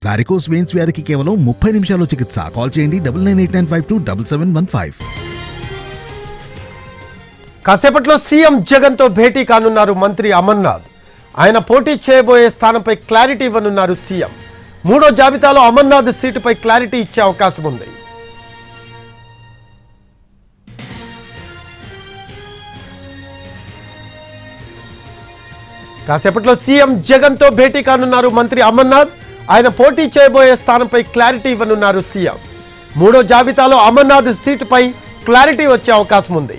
Varicose veins వ్యాధికి కేవలం 30 నిమిషాల్లో చికిత్స. కాల్ చేయండి 9989527715. కాసేపట్లో సీఎం జగన్ తో భేటీ కానున్నారు మంత్రి అమర్నాథ్. ఆయన పోటీ చేయబోయే స్థానంపై క్లారిటీ ఇవ్వనున్నారు సీఎం. మూడో జాబితాలో అమర్నాథ్ సీటుపై క్లారిటీ ఇచ్చే అవకాశం ఉంది. కాసేపట్లో సీఎం జగన్ తో భేటీ కానున్నారు మంత్రి అమర్నాథ్. ఆయన పోటీ చేయబోయే స్థానంపై క్లారిటీ ఇవ్వనున్నారు సీఎం. మూడో జాబితాలో అమర్నాథ్ సీటుపై క్లారిటీ వచ్చే అవకాశం ఉంది.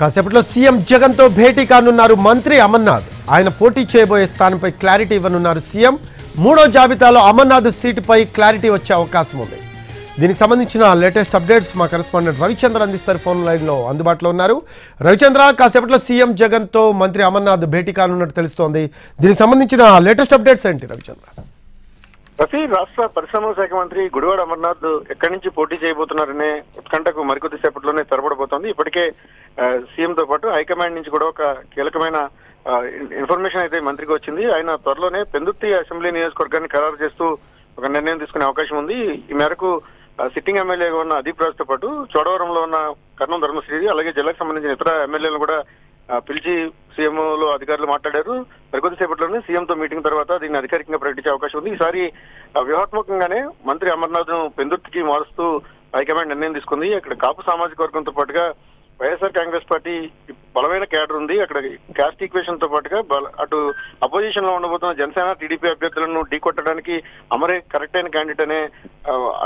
కాసేపట్లో సీఎం జగన్ తో భేటీ కానున్నారు మంత్రి అమర్నాథ్. ఆయన పోటీ చేయబోయే స్థానంపై క్లారిటీ ఇవ్వనున్నారు సీఎం. మూడో జాబితాలో అమర్నాథ్ సీటుపై క్లారిటీ వచ్చే అవకాశం ఉంది. దీనికి సంబంధించిన లేటెస్ట్ అప్డేట్స్ మా కరెస్పాండెంట్ రవిచంద్ర అందిస్తారు. ఫోన్ లైన్ లో అందుబాటులో ఉన్నారు. రవిచంద్ర, కాసేపట్లో సీఎం జగన్ తో మంత్రి అమర్నాథ్ భేటీ కానున్నట్టు తెలుస్తోంది. దీనికి సంబంధించిన లేటెస్ట్ అప్డేట్స్ ఏంటి రవిచంద్ర? రఫీ, రాష్ట్ర పరిశ్రమల శాఖ మంత్రి గుడివాడ అమర్నాథ్ ఎక్కడి నుంచి పోటీ చేయబోతున్నారనే ఉత్కంఠకు మరికొద్ది సేపట్లోనే తెరపడబోతోంది. ఇప్పటికే సీఎం తో పాటు హైకమాండ్ నుంచి కూడా ఒక కీలకమైన ఇన్ఫర్మేషన్ అయితే మంత్రికి వచ్చింది. ఆయన త్వరలోనే పెందుర్తి అసెంబ్లీ నియోజకవర్గాన్ని ఖరారు చేస్తూ ఒక నిర్ణయం తీసుకునే అవకాశం ఉంది. ఈ మేరకు సిట్టింగ్ ఎమ్మెల్యేగా ఉన్న అదీప్ రాజ్ తో పాటు చోడవరంలో ఉన్న కర్ణం ధర్మశ్రీ, అలాగే జిల్లాకు సంబంధించిన ఇతర ఎమ్మెల్యేలను కూడా పిలిచి సీఎంలో అధికారులు మాట్లాడారు. మరికొద్దిసేపట్లోనే సీఎంతో మీటింగ్ తర్వాత దీన్ని అధికారికంగా ప్రకటించే అవకాశం ఉంది. ఈసారి వ్యూహాత్మకంగానే మంత్రి అమర్నాథ్ ను పెందుర్తికి మారుస్తూ హైకమాండ్ నిర్ణయం తీసుకుంది. అక్కడ కాపు సామాజిక వర్గంతో పాటుగా వైఎస్ఆర్ కాంగ్రెస్ పార్టీ బలమైన క్యాడర్ ఉంది. అక్కడ క్యాస్ట్ ఈక్వేషన్ తో పాటుగా అటు అపోజిషన్ లో ఉండబోతున్న జనసేన, టీడీపీ అభ్యర్థులను ఢీకొట్టడానికి అమరే కరెక్ట్ అయిన క్యాండిడేట్ అనే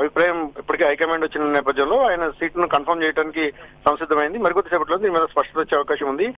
అభిప్రాయం ఇప్పటికే హైకమాండ్ వచ్చిన నేపథ్యంలో ఆయన సీట్ను కన్ఫర్మ్ చేయడానికి సంసిద్ధమైంది. మరికొద్దిసేపట్లో దీని మీద స్పష్టత వచ్చే అవకాశం ఉంది.